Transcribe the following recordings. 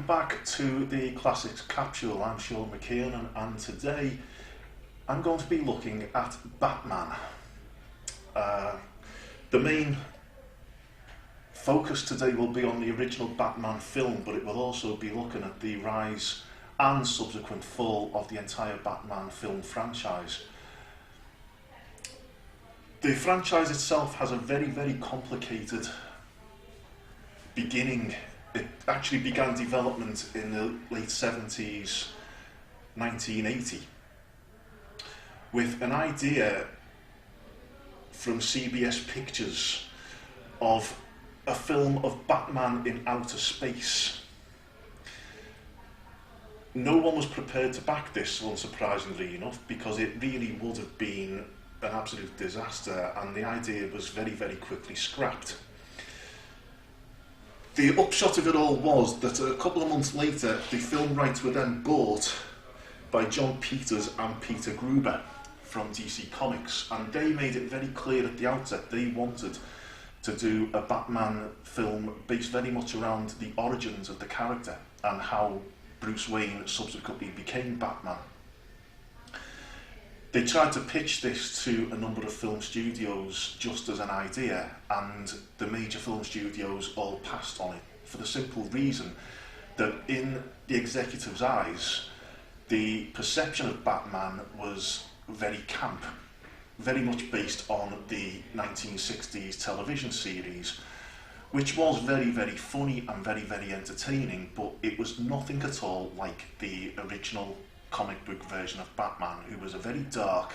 back to the Classics Capsule. I'm Shcumacher, and today I'm going to be looking at Batman. The main focus today will be on the original Batman film, but it will also be looking at the rise and subsequent fall of the entire Batman film franchise. The franchise itself has a very complicated beginning. It actually began development in the late 70s, 1980, with an idea from CBS Pictures of a film of Batman in outer space. No one was prepared to back this, unsurprisingly enough, because it really would have been an absolute disaster, and the idea was very quickly scrapped. The upshot of it all was that a couple of months later, the film rights were then bought by John Peters and Peter Gruber from DC Comics, and they made it very clear at the outset they wanted to do a Batman film based very much around the origins of the character and how Bruce Wayne subsequently became Batman. They tried to pitch this to a number of film studios just as an idea, and the major film studios all passed on it for the simple reason that in the executives' eyes, the perception of Batman was very camp, very much based on the 1960s television series, which was very funny and very entertaining, but it was nothing at all like the original comic book version of Batman, who was a very dark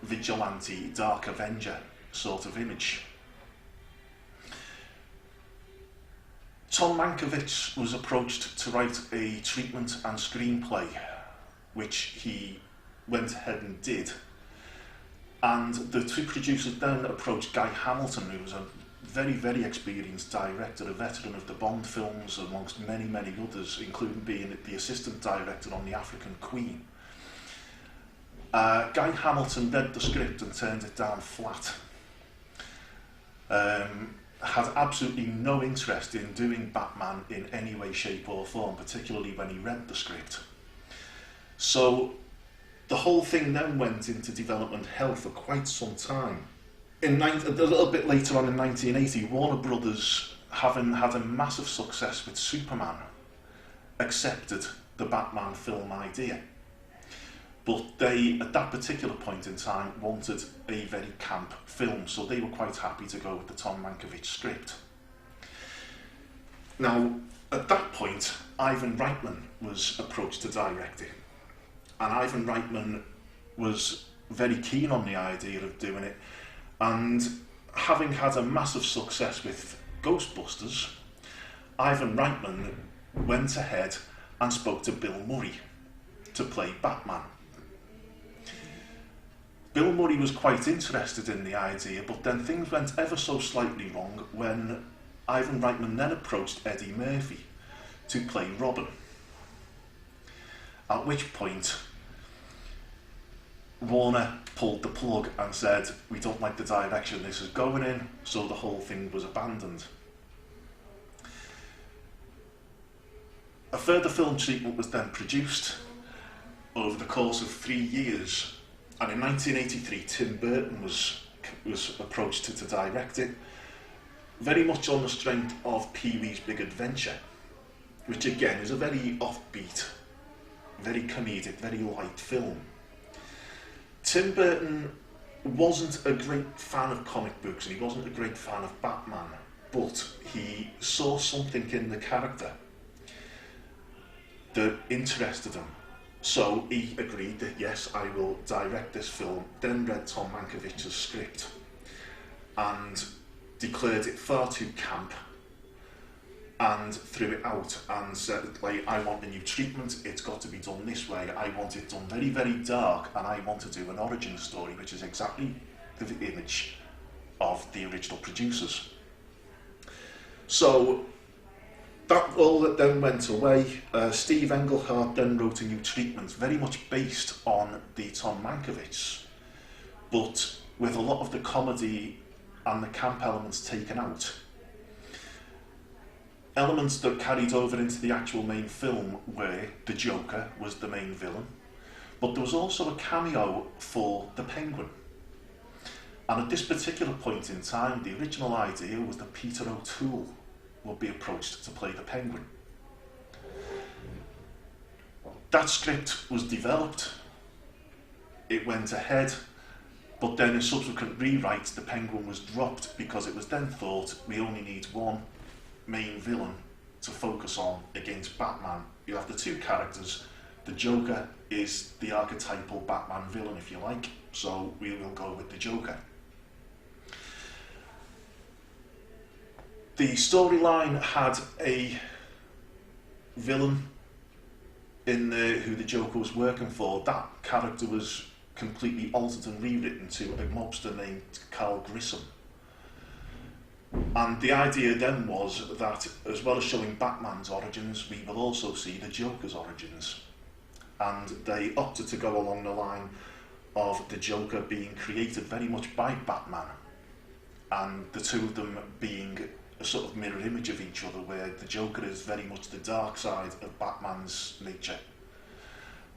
vigilante, dark avenger sort of image. Tom Mankiewicz was approached to write a treatment and screenplay, which he went ahead and did. And the two producers then approached Guy Hamilton, who was a very experienced director, a veteran of the Bond films, amongst many others, including being the assistant director on The African Queen. Guy Hamilton read the script and turned it down flat. Had absolutely no interest in doing Batman in any way, shape or form, particularly when he read the script. So the whole thing then went into development hell for quite some time. A little bit later on in 1980, Warner Brothers, having had a massive success with Superman, accepted the Batman film idea. But they, at that particular point in time, wanted a very camp film, so they were quite happy to go with the Tom Mankiewicz script. Now, at that point, Ivan Reitman was approached to direct it, and Ivan Reitman was very keen on the idea of doing it. And having had a massive success with Ghostbusters, Ivan Reitman went ahead and spoke to Bill Murray to play Batman. Bill Murray was quite interested in the idea, but then things went ever so slightly wrong when Ivan Reitman then approached Eddie Murphy to play Robin. At which point, Warner pulled the plug and said, we don't like the direction this is going in, so the whole thing was abandoned. A further film treatment was then produced over the course of 3 years, and in 1983 Tim Burton was approached to direct it, very much on the strength of Pee-wee's Big Adventure, which again is a very offbeat, very comedic, very light film. Tim Burton wasn't a great fan of comic books and he wasn't a great fan of Batman, but he saw something in the character that interested him. So he agreed that yes, I will direct this film, then read Tom Mankiewicz's script and declared it far too camp and threw it out and said, like, I want a new treatment, it's got to be done this way, I want it done very dark, and I want to do an origin story, which is exactly the image of the original producers. So that all that then went away. Steve Englehart then wrote a new treatment, very much based on the Tom Mankiewicz, but with a lot of the comedy and the camp elements taken out. Elements that carried over into the actual main film were the Joker was the main villain, but there was also a cameo for the Penguin. And at this particular point in time, the original idea was that Peter O'Toole would be approached to play the Penguin. That script was developed, it went ahead, but then in subsequent rewrites the Penguin was dropped because it was then thought we only need one main villain to focus on against Batman. You have the two characters. The Joker is the archetypal Batman villain, if you like, so we will go with the Joker. The storyline had a villain in there who the Joker was working for. That character was completely altered and rewritten to a mobster named Carl Grissom. And the idea then was that, as well as showing Batman's origins, we will also see the Joker's origins. And they opted to go along the line of the Joker being created very much by Batman, and the two of them being a sort of mirror image of each other, where the Joker is very much the dark side of Batman's nature.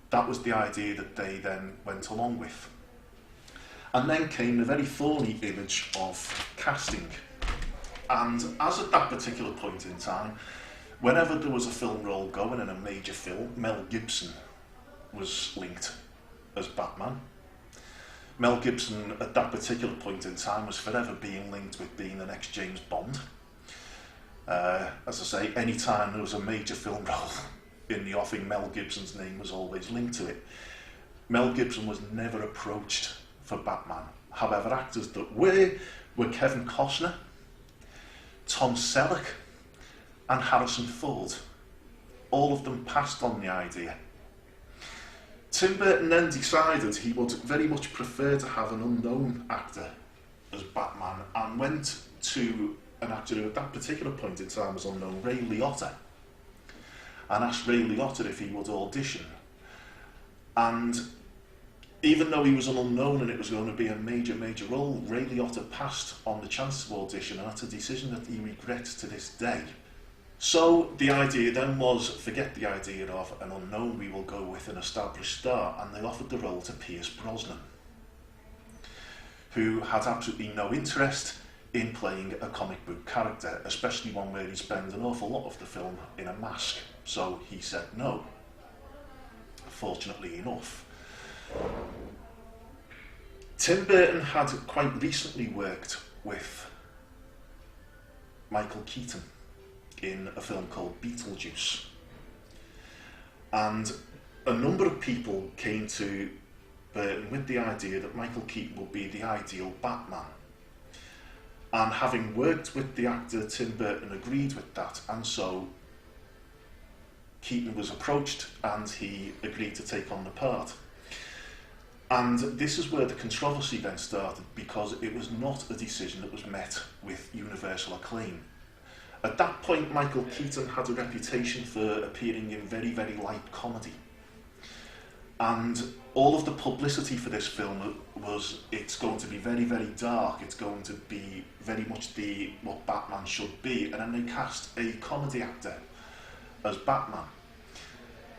That was the idea that they then went along with. And then came the very thorny image of casting. And as at that particular point in time, whenever there was a film role going in a major film, Mel Gibson was linked as Batman. Mel Gibson at that particular point in time was forever being linked with being the next James Bond. As I say, any time there was a major film role in the offing, Mel Gibson's name was always linked to it. Mel Gibson was never approached for Batman. However, actors that were Kevin Costner, Tom Selleck and Harrison Ford. All of them passed on the idea. Tim Burton then decided he would very much prefer to have an unknown actor as Batman, and went to an actor who at that particular point in time was unknown, Ray Liotta, and asked Ray Liotta if he would audition. And even though he was an unknown and it was going to be a major role, Ray Liotta passed on the chance of audition, and that's a decision that he regrets to this day. So the idea then was, forget the idea of an unknown, we will go with an established star, and they offered the role to Pierce Brosnan, who had absolutely no interest in playing a comic book character, especially one where he spends an awful lot of the film in a mask. So he said no, fortunately enough. Tim Burton had quite recently worked with Michael Keaton in a film called Beetlejuice, and a number of people came to Burton with the idea that Michael Keaton would be the ideal Batman, and having worked with the actor, Tim Burton agreed with that, and so Keaton was approached and he agreed to take on the part. And this is where the controversy then started, because it was not a decision that was met with universal acclaim. At that point, Michael Keaton had a reputation for appearing in very light comedy. And all of the publicity for this film was, it's going to be very dark, it's going to be very much what Batman should be, and then they cast a comedy actor as Batman.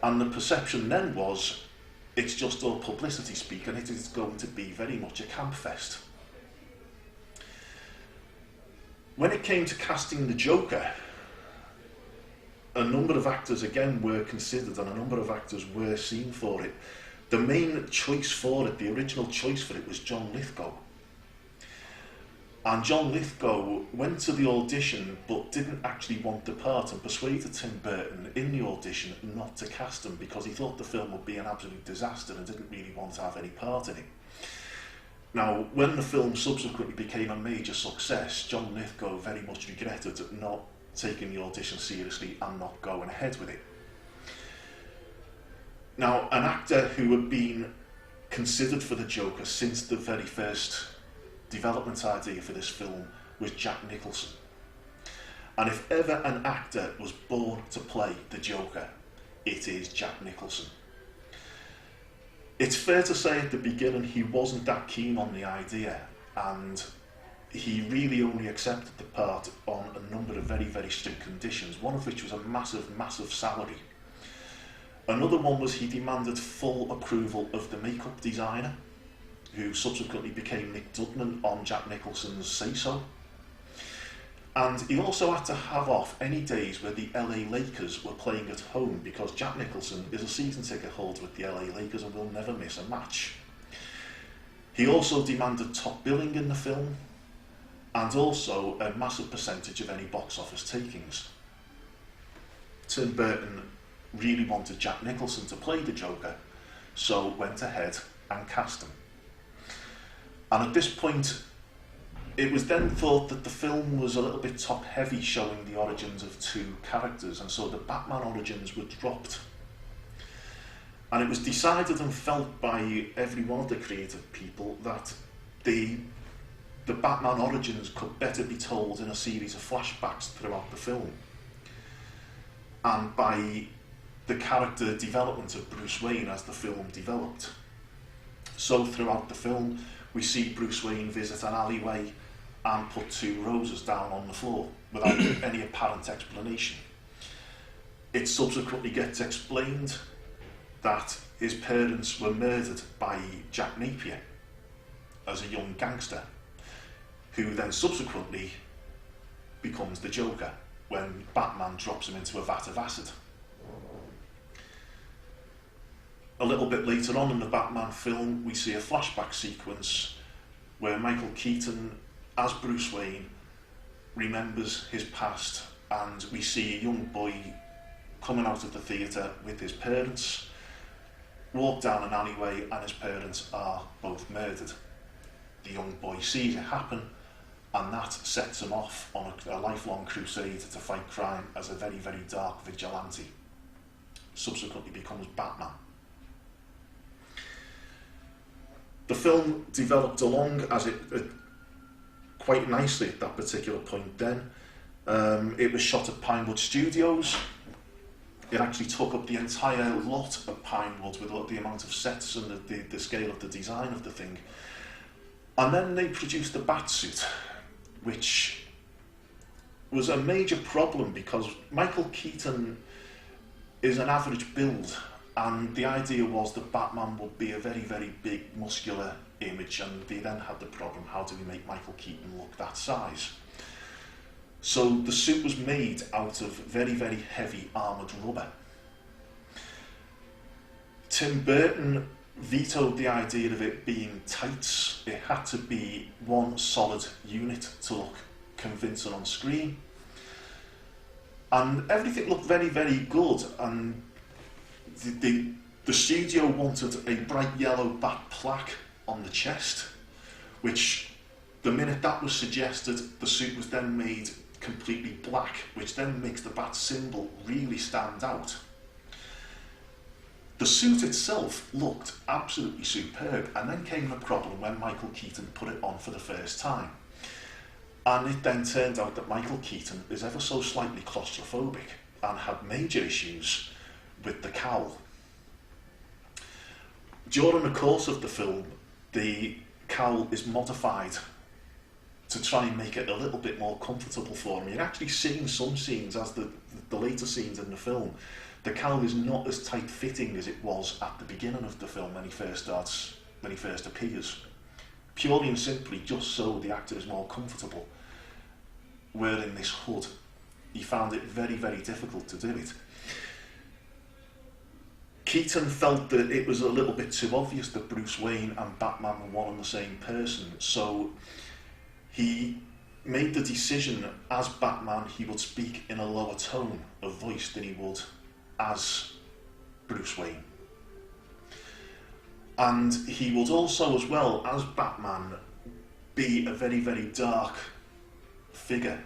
And the perception then was, it's just all publicity speak, and it is going to be very much a camp fest. When it came to casting the Joker, a number of actors again were considered, and a number of actors were seen for it. The main choice for it, the original choice for it, was John Lithgow. And John Lithgow went to the audition but didn't actually want the part, and persuaded Tim Burton in the audition not to cast him because he thought the film would be an absolute disaster and didn't really want to have any part in it. Now, when the film subsequently became a major success, John Lithgow very much regretted not taking the audition seriously and not going ahead with it. Now, an actor who had been considered for the Joker since the very first development idea for this film was Jack Nicholson. And if ever an actor was born to play the Joker, it is Jack Nicholson. It's fair to say at the beginning he wasn't that keen on the idea, and he really only accepted the part on a number of very, very strict conditions, one of which was a massive, massive salary. Another one was he demanded full approval of the makeup designer, who subsequently became Nick Dudman on Jack Nicholson's say-so. And he also had to have off any days where the LA Lakers were playing at home, because Jack Nicholson is a season ticket holder with the LA Lakers and will never miss a match. He also demanded top billing in the film, and also a massive percentage of any box office takings. Tim Burton really wanted Jack Nicholson to play the Joker, so went ahead and cast him. And at this point, it was then thought that the film was a little bit top-heavy, showing the origins of two characters, and so the Batman origins were dropped. And it was decided and felt by every one of the creative people that the Batman origins could better be told in a series of flashbacks throughout the film, and by the character development of Bruce Wayne as the film developed. So throughout the film, we see Bruce Wayne visit an alleyway and put two roses down on the floor without any apparent explanation. It subsequently gets explained that his parents were murdered by Jack Napier as a young gangster, who then subsequently becomes the Joker when Batman drops him into a vat of acid. A little bit later on in the Batman film, we see a flashback sequence where Michael Keaton, as Bruce Wayne, remembers his past, and we see a young boy coming out of the theatre with his parents, walk down an alleyway, and his parents are both murdered. The young boy sees it happen, and that sets him off on a lifelong crusade to fight crime as a very, very dark vigilante. Subsequently becomes Batman. The film developed along as it quite nicely at that particular point then. It was shot at Pinewood Studios. It actually took up the entire lot of Pinewood with the amount of sets and the scale of the design of the thing. And then they produced the Batsuit, which was a major problem because Michael Keaton is an average build, and the idea was that Batman would be a very, very big, muscular image, and they then had the problem, how do we make Michael Keaton look that size? So the suit was made out of very, very heavy armoured rubber. Tim Burton vetoed the idea of it being tights. It had to be one solid unit to look convincing on screen. And everything looked very, very good, and the studio wanted a bright yellow bat plaque on the chest, which the minute that was suggested, the suit was then made completely black, which then makes the bat symbol really stand out. The suit itself looked absolutely superb, and then came the problem when Michael Keaton put it on for the first time. And it then turned out that Michael Keaton is ever so slightly claustrophobic and had major issues with the cowl. During the course of the film, the cowl is modified to try and make it a little bit more comfortable for him. You're actually seeing some scenes, as the later scenes in the film, the cowl is not as tight-fitting as it was at the beginning of the film when he first appears. Purely and simply just so the actor is more comfortable wearing this hood. He found it very, very difficult to do it. Keaton felt that it was a little bit too obvious that Bruce Wayne and Batman were one and the same person, so he made the decision as Batman he would speak in a lower tone of voice than he would as Bruce Wayne. And he would also, as well as Batman, be a very, very dark figure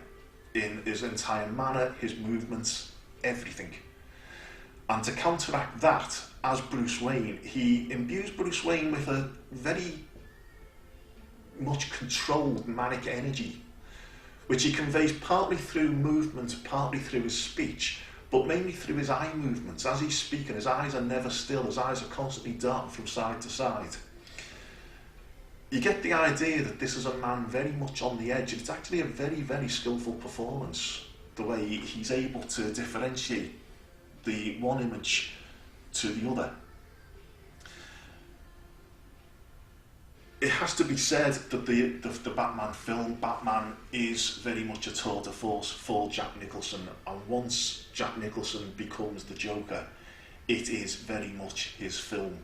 in his entire manner, his movements, everything. And to counteract that, as Bruce Wayne, he imbues Bruce Wayne with a very much controlled manic energy, which he conveys partly through movement, partly through his speech, but mainly through his eye movements. As he's speaking, his eyes are never still, his eyes are constantly darting from side to side. you get the idea that this is a man very much on the edge, and it's actually a very, very skillful performance, the way he's able to differentiate the one image to the other. It has to be said that the Batman film, Batman, is very much a tour de force for Jack Nicholson, and once Jack Nicholson becomes the Joker, it is very much his film.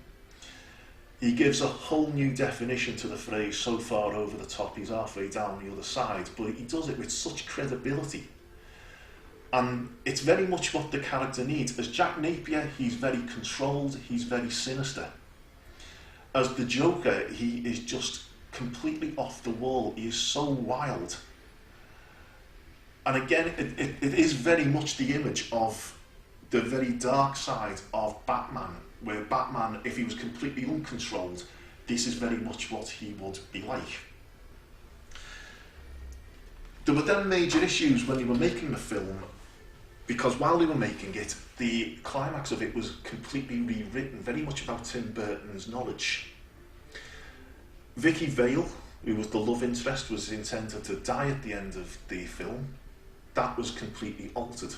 He gives a whole new definition to the phrase "so far over the top he's halfway down the other side," but he does it with such credibility. And it's very much what the character needs. As Jack Napier, he's very controlled, he's very sinister. As the Joker, he is just completely off the wall. He is so wild. And again, it is very much the image of the very dark side of Batman, where Batman, if he was completely uncontrolled, this is very much what he would be like. There were then major issues when they were making the film, because while they were making it, the climax of it was completely rewritten, very much about Tim Burton's knowledge. Vicky Vale, who was the love interest, was intended to die at the end of the film. That was completely altered.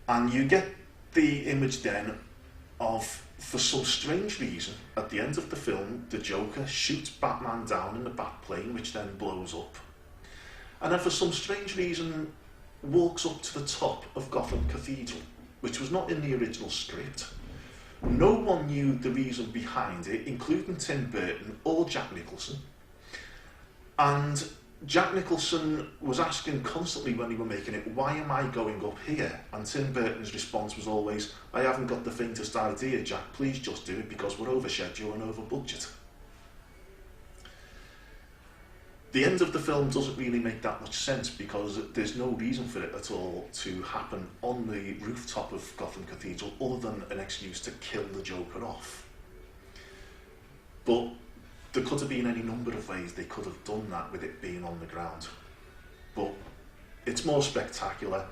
And you get the image then of, for some strange reason, at the end of the film, the Joker shoots Batman down in the Batplane, which then blows up. And then for some strange reason, walks up to the top of Gotham Cathedral, which was not in the original script. No one knew the reason behind it, including Tim Burton or Jack Nicholson. And Jack Nicholson was asking constantly when they were making it, "Why am I going up here?" And Tim Burton's response was always, "I haven't got the faintest idea, Jack, please just do it because we're over schedule and over budget." The end of the film doesn't really make that much sense because there's no reason for it at all to happen on the rooftop of Gotham Cathedral other than an excuse to kill the Joker off. But there could have been any number of ways they could have done that with it being on the ground. But it's more spectacular.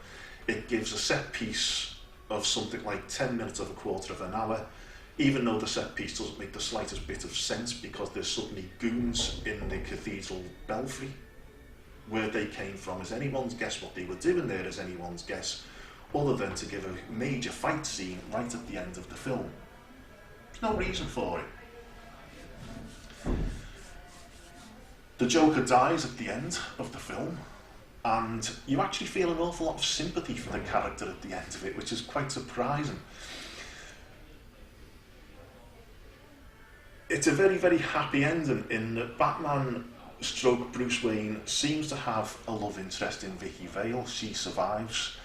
It gives a set piece of something like 10 minutes of a quarter of an hour, even though the set piece doesn't make the slightest bit of sense because there's suddenly goons in the cathedral belfry. Where they came from is anyone's guess. What they were doing there is anyone's guess, other than to give a major fight scene right at the end of the film. There's no reason for it. The Joker dies at the end of the film, and you actually feel an awful lot of sympathy for the character at the end of it, which is quite surprising. It's a very, very happy ending in that Batman stroke Bruce Wayne seems to have a love interest in Vicky Vale. She survives,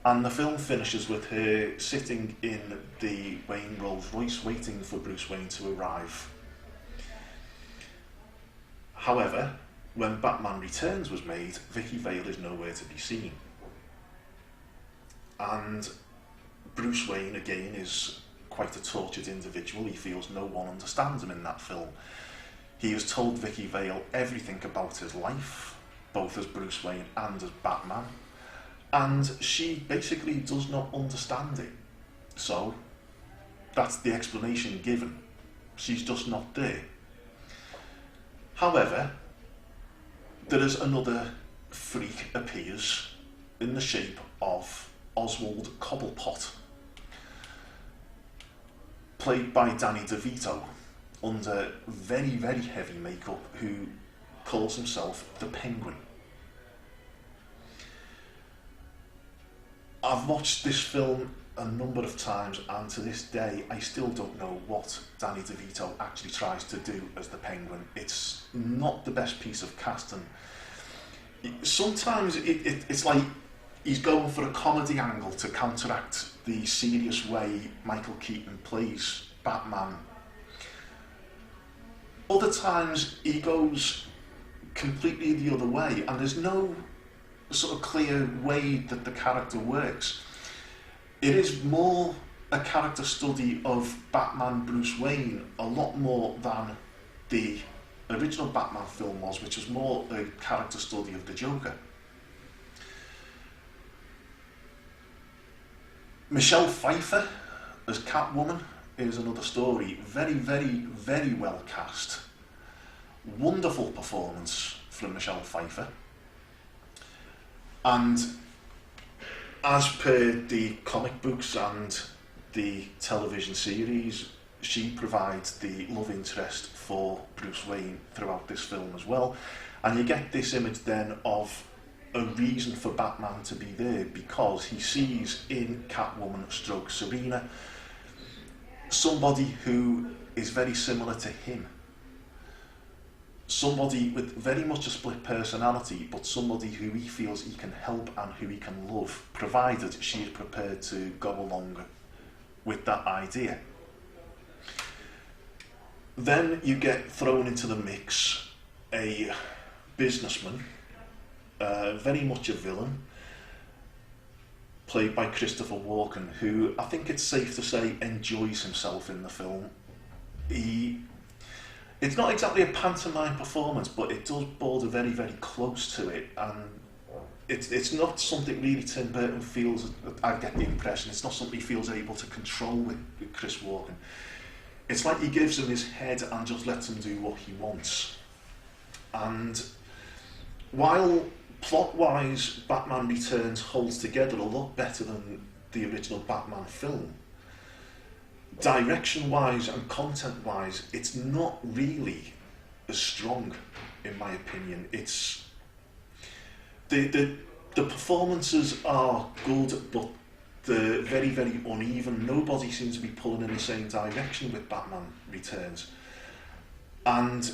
and the film finishes with her sitting in the Wayne Rolls Royce waiting for Bruce Wayne to arrive. However, when Batman Returns was made, Vicky Vale is nowhere to be seen. And Bruce Wayne, again, is quite a tortured individual. He feels no one understands him in that film. He has told Vicky Vale everything about his life, both as Bruce Wayne and as Batman, and she basically does not understand it. So, that's the explanation given. She's just not there. However, there is another freak appears in the shape of Oswald Cobblepot, played by Danny DeVito, under very, very heavy makeup, who calls himself the Penguin. I've watched this film a number of times, and to this day I still don't know what Danny DeVito actually tries to do as the Penguin. It's not the best piece of casting. Sometimes it's like he's going for a comedy angle to counteract the serious way Michael Keaton plays Batman. Other times he goes completely the other way, and there's no sort of clear way that the character works. It is more a character study of Batman Bruce Wayne, a lot more than the original Batman film was, which was more a character study of the Joker. Michelle Pfeiffer as Catwoman is another story. Very, very, very well cast. Wonderful performance from Michelle Pfeiffer. And as per the comic books and the television series, she provides the love interest for Bruce Wayne throughout this film as well. And you get this image then of a reason for Batman to be there, because he sees in Catwoman stroke Serena somebody who is very similar to him. Somebody with very much a split personality, but somebody who he feels he can help and who he can love, provided she is prepared to go along with that idea. Then you get thrown into the mix a businessman, very much a villain, played by Christopher Walken, who I think it's safe to say enjoys himself in the film. It's not exactly a pantomime performance, but it does border very, very close to it, and it's not something really Tim Burton feels, I get the impression, it's not something he feels able to control with Chris Walken. It's like he gives him his head and just lets him do what he wants. And while plot-wise Batman Returns holds together a lot better than the original Batman film, direction-wise and content-wise, it's not really as strong, in my opinion. It's the performances are good, but they're very, very uneven. Nobody seems to be pulling in the same direction with Batman Returns. And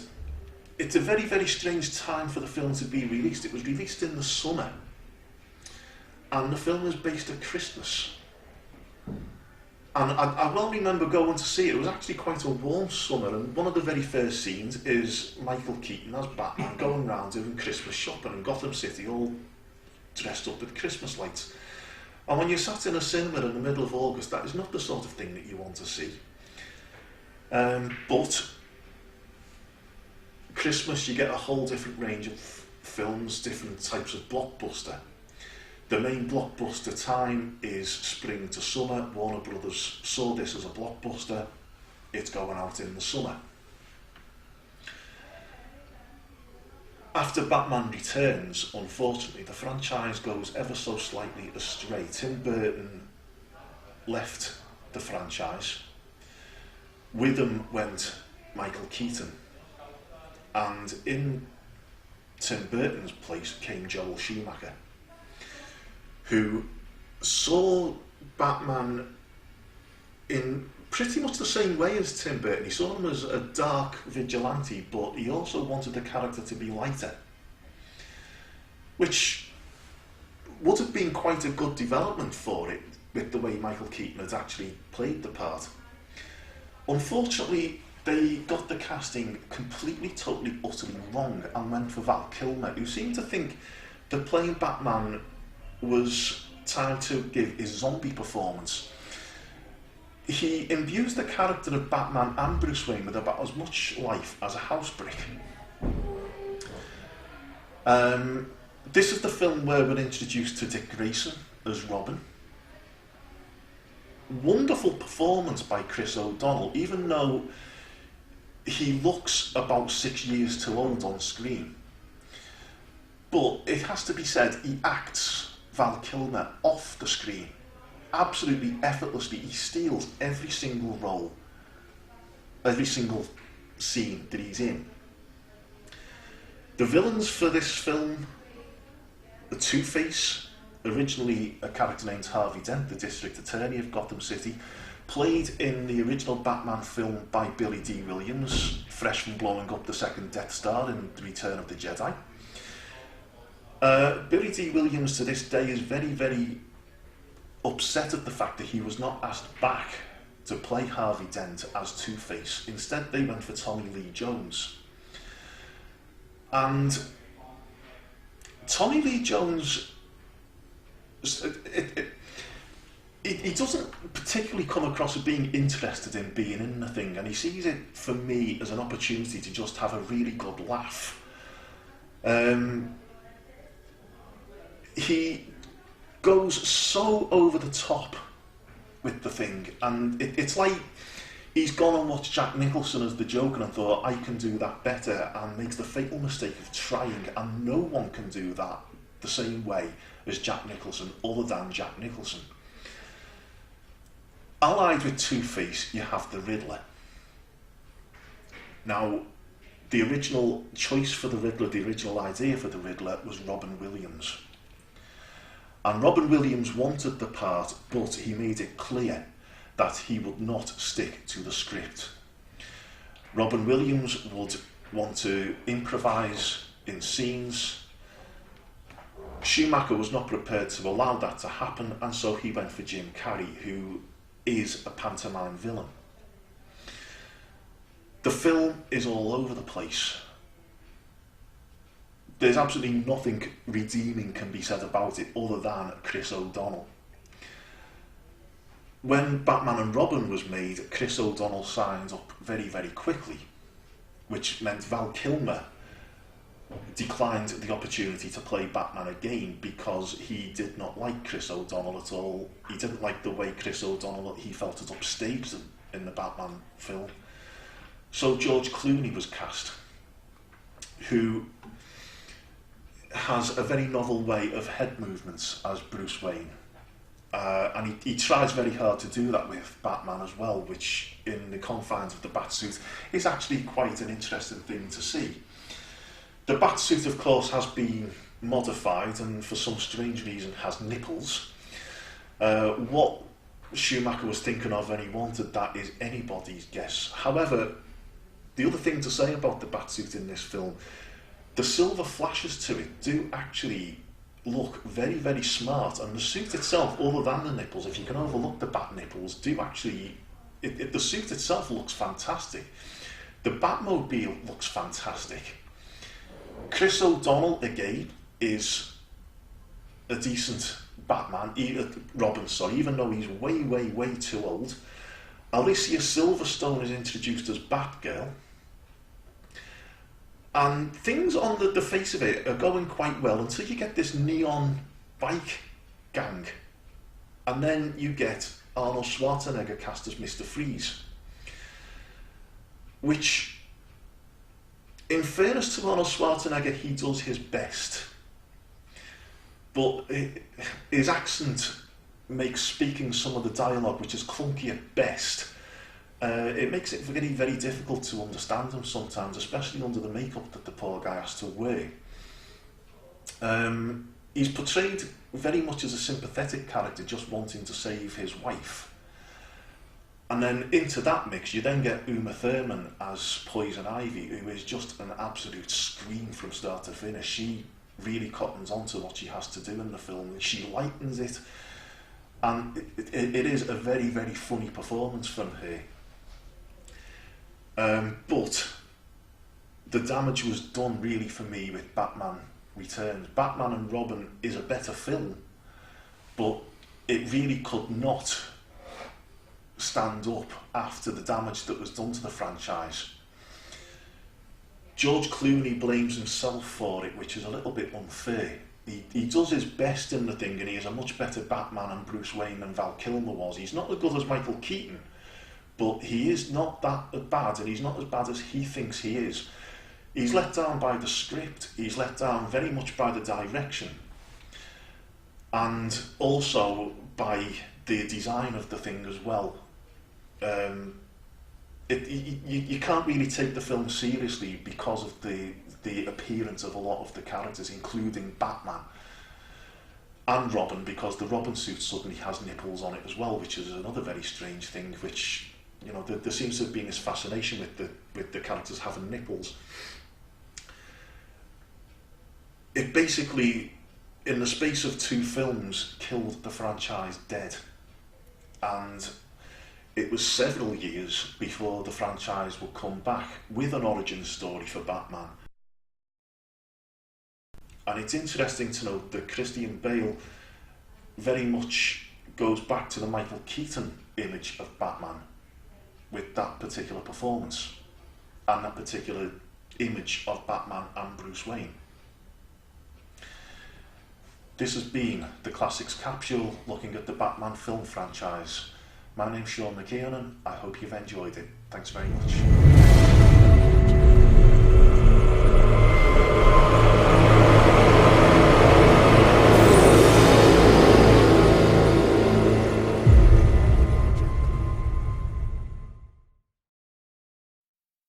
it's a very, very strange time for the film to be released. It was released in the summer, and the film is based at Christmas. And I well remember going to see it. It was actually quite a warm summer, and one of the very first scenes is Michael Keaton as Batman going around doing Christmas shopping in Gotham City, all dressed up with Christmas lights. And when you're sat in a cinema in the middle of August, that is not the sort of thing that you want to see. But Christmas, you get a whole different range of films, different types of blockbuster. The main blockbuster time is spring to summer. Warner Brothers saw this as a blockbuster. It's going out in the summer. After Batman Returns, unfortunately, the franchise goes ever so slightly astray. Tim Burton left the franchise. With him went Michael Keaton. And in Tim Burton's place came Joel Schumacher, who saw Batman in pretty much the same way as Tim Burton. He saw him as a dark vigilante, but he also wanted the character to be lighter, which would have been quite a good development for it, with the way Michael Keaton had actually played the part. Unfortunately, they got the casting completely, totally, utterly wrong and went for Val Kilmer, who seemed to think that playing Batman was time to give his zombie performance. He imbues the character of Batman and Bruce Wayne with about as much life as a house brick. This is the film where we're introduced to Dick Grayson as Robin. Wonderful performance by Chris O'Donnell, even though he looks about 6 years too old on screen. But it has to be said, he acts Val Kilmer off the screen absolutely effortlessly. He steals every single role, every single scene that he's in. The villains for this film are Two-Face, originally a character named Harvey Dent, the District Attorney of Gotham City, played in the original Batman film by Billy D. Williams, fresh from blowing up the second Death Star in The Return of the Jedi. Billy D. Williams to this day is very, very upset at the fact that he was not asked back to play Harvey Dent as Two-Face. Instead, they went for Tommy Lee Jones. And Tommy Lee Jones, he doesn't particularly come across as being interested in being in the thing, and he sees it, for me, as an opportunity to just have a really good laugh. He goes so over the top with the thing, and it's like He's gone and watched Jack Nicholson as the Joker and thought, I can do that better, and makes the fatal mistake of trying, and no one can do that the same way as Jack Nicholson, other than Jack Nicholson. Allied with Two-Face, you have the Riddler. Now, the original choice for the Riddler, the original idea for the Riddler, was Robin Williams. And Robin Williams wanted the part, but he made it clear that he would not stick to the script. Robin Williams would want to improvise in scenes. Shcumacher was not prepared to allow that to happen, and so he went for Jim Carrey, who is a pantomime villain. The film is all over the place. There's absolutely nothing redeeming can be said about it other than Chris O'Donnell. When Batman and Robin was made, Chris O'Donnell signed up very, very quickly, which meant Val Kilmer declined the opportunity to play Batman again because he did not like Chris O'Donnell at all. He didn't like the way Chris O'Donnell, he felt, had upstaged him in the Batman film. So George Clooney was cast, who has a very novel way of head movements as Bruce Wayne. And he tries very hard to do that with Batman as well, which in the confines of the Batsuit is actually quite an interesting thing to see. The Batsuit, of course, has been modified and for some strange reason has nipples. What Shcumacher was thinking of when he wanted that is anybody's guess. However, the other thing to say about the Batsuit in this film, the silver flashes to it do actually look very, very smart, and the suit itself, other than the nipples, if you can overlook the bat nipples, do actually, the suit itself looks fantastic. The Batmobile looks fantastic. Chris O'Donnell, again, is a decent Batman, Robin, sorry, even though he's way, way, way too old. Alicia Silverstone is introduced as Batgirl. And things on the face of it are going quite well until you get this neon bike gang. And then you get Arnold Schwarzenegger cast as Mr. Freeze. Which, in fairness to Arnold Schwarzenegger, he does his best. But his accent makes speaking some of the dialogue, which is clunky at best, it makes it very, very difficult to understand him sometimes, especially under the makeup that the poor guy has to wear. He's portrayed very much as a sympathetic character, just wanting to save his wife. And then into that mix, you then get Uma Thurman as Poison Ivy, who is just an absolute scream from start to finish. She really cottons onto what she has to do in the film, and she lightens it. And it is a very, very funny performance from her. But the damage was done really for me with Batman Returns. Batman and Robin is a better film, but it really could not stand up after the damage that was done to the franchise. George Clooney blames himself for it, which is a little bit unfair. He does his best in the thing, and he is a much better Batman and Bruce Wayne than Val Kilmer was. He's not as good as Michael Keaton, but he is not that bad, and he's not as bad as he thinks he is. He's let down by the script, he's let down very much by the direction, and also by the design of the thing as well. You can't really take the film seriously because of the appearance of a lot of the characters, including Batman and Robin, because the Robin suit suddenly has nipples on it as well, which is another very strange thing, which, you know, there seems to have been this fascination with the characters having nipples. It basically, in the space of 2 films, killed the franchise dead. And it was several years before the franchise would come back with an origin story for Batman. And it's interesting to note that Christian Bale very much goes back to the Michael Keaton image of Batman with that particular performance and that particular image of Batman and Bruce Wayne. This has been the Classics Capsule, looking at the Batman film franchise. My name's Sean McKeown. I hope you've enjoyed it. Thanks very much.